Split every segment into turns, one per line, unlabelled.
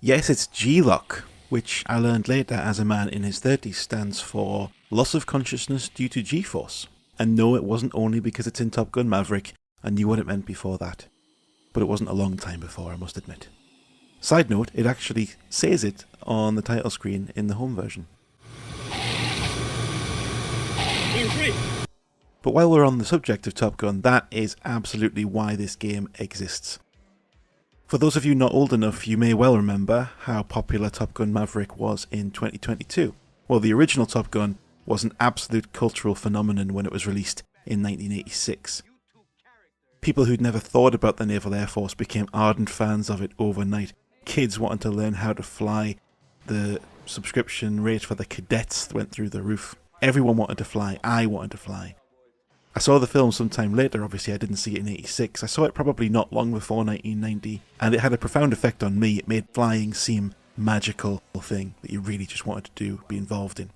Yes, it's G-LOC, which I learned later as a man in his 30s stands for Loss of Consciousness Due to G-Force. And no, it wasn't only because it's in Top Gun Maverick. I knew what it meant before that. But it wasn't a long time before, I must admit. Side note, it actually says it on the title screen in the home version. But while we're on the subject of Top Gun, that is absolutely why this game exists. For those of you not old enough, you may well remember how popular Top Gun Maverick was in 2022. Well, the original Top Gun was an absolute cultural phenomenon when it was released in 1986. People who'd never thought about the Naval Air Force became ardent fans of it overnight. Kids wanted to learn how to fly. The subscription rate for the cadets went through the roof. Everyone wanted to fly. I wanted to fly. I saw the film sometime later, obviously I didn't see it in 86. I saw it probably not long before 1990, and it had a profound effect on me. It made flying seem magical thing that you really just wanted to be involved in.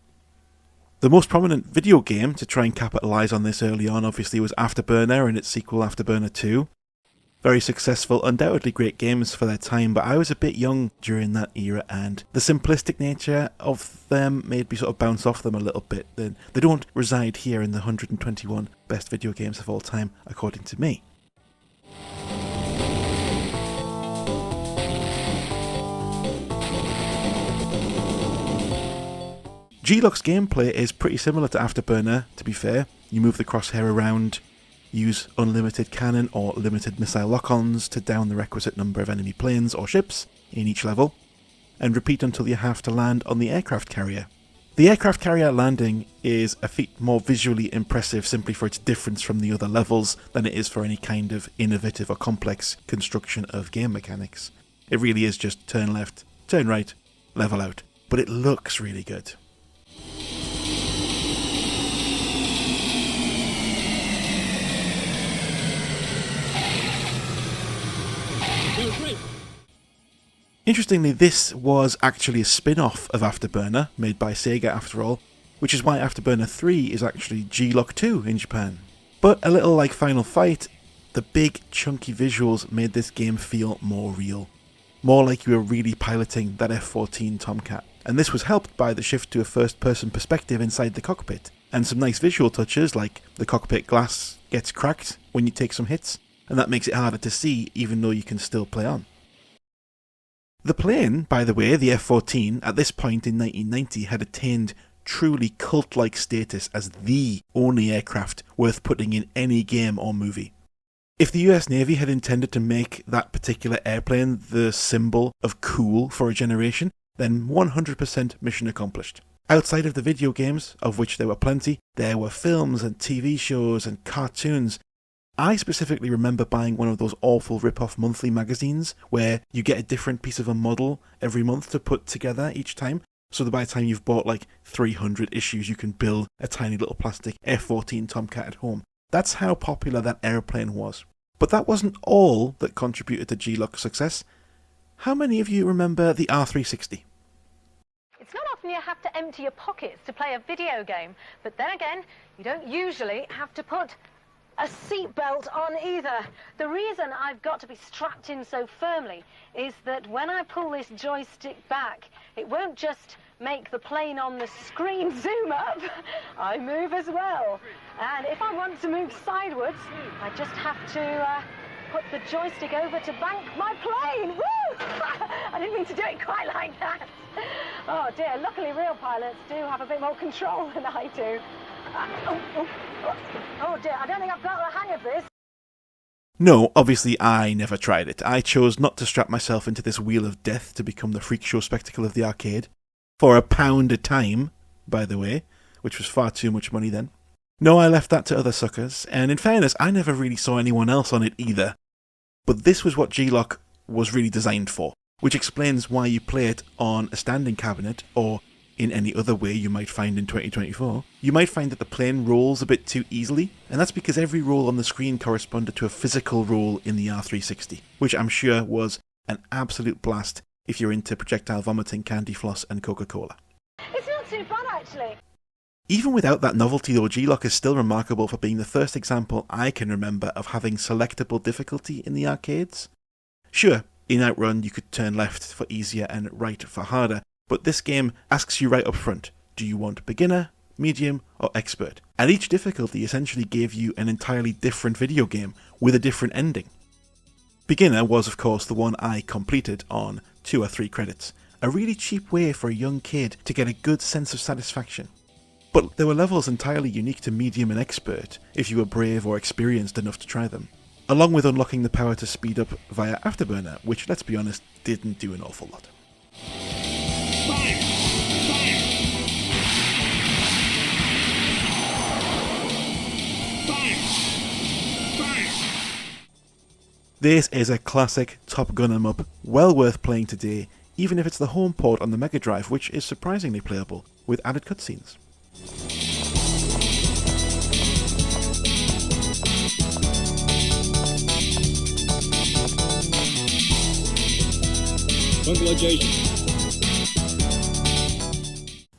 The most prominent video game to try and capitalise on this early on obviously was Afterburner and its sequel Afterburner 2. Very successful, undoubtedly great games for their time, but I was a bit young during that era and the simplistic nature of them made me sort of bounce off them a little bit. They don't reside here in the 121 best video games of all time, according to me. G-LOC's gameplay is pretty similar to Afterburner, to be fair. You move the crosshair around, use unlimited cannon or limited missile lock-ons to down the requisite number of enemy planes or ships in each level, and repeat until you have to land on the aircraft carrier. The aircraft carrier landing is a feat more visually impressive simply for its difference from the other levels than it is for any kind of innovative or complex construction of game mechanics. It really is just turn left, turn right, level out, but it looks really good. Interestingly, this was actually a spin-off of Afterburner, made by Sega after all, which is why Afterburner 3 is actually G-LOC 2 in Japan. But a little like Final Fight, the big chunky visuals made this game feel more real. More like you were really piloting that F-14 Tomcat. And this was helped by the shift to a first-person perspective inside the cockpit, and some nice visual touches like the cockpit glass gets cracked when you take some hits, and that makes it harder to see even though you can still play on. The plane, by the way, the F-14, at this point in 1990 had attained truly cult-like status as the only aircraft worth putting in any game or movie. If the US Navy had intended to make that particular airplane the symbol of cool for a generation, then 100% mission accomplished. Outside of the video games, of which there were plenty, there were films and TV shows and cartoons. I specifically remember buying one of those awful rip-off monthly magazines where you get a different piece of a model every month to put together each time, so that by the time you've bought like 300 issues you can build a tiny little plastic F-14 Tomcat at home. That's how popular that airplane was. But that wasn't all that contributed to G-LOC's success. How many of you remember the R360?
It's not often you have to empty your pockets to play a video game, but then again, you don't usually have to put a seatbelt on either. The reason I've got to be strapped in so firmly is that when I pull this joystick back, it won't just make the plane on the screen zoom up, I move as well. And if I want to move sideways, I just have to put the joystick over to bank my plane. Woo! I didn't mean to do it quite like that. Oh dear, luckily real pilots do have a bit more control than I do. Oh dear, I don't think I've got the hang of this.
No, obviously I never tried it. I chose not to strap myself into this wheel of death to become the freak show spectacle of the arcade. For £1 a time, by the way, which was far too much money then. No, I left that to other suckers, and in fairness, I never really saw anyone else on it either. But this was what G-LOC was really designed for, which explains why you play it on a standing cabinet, or in any other way you might find in 2024. You might find that the plane rolls a bit too easily, and that's because every roll on the screen corresponded to a physical roll in the R360, which I'm sure was an absolute blast if you're into projectile vomiting, candy floss and Coca-Cola.
It's not too bad actually.
Even without that novelty though, G-LOC is still remarkable for being the first example I can remember of having selectable difficulty in the arcades. Sure, In Outrun, you could turn left for easier and right for harder, but this game asks you right up front, do you want beginner, medium, or expert? And each difficulty essentially gave you an entirely different video game with a different ending. Beginner was of course the one I completed on 2 or 3 credits, a really cheap way for a young kid to get a good sense of satisfaction. But there were levels entirely unique to medium and expert if you were brave or experienced enough to try them, along with unlocking the power to speed up via Afterburner, which, let's be honest, didn't do an awful lot. This is a classic Top Gun 'em up, well worth playing today, even if it's the home port on the Mega Drive, which is surprisingly playable, with added cutscenes.
Congratulations.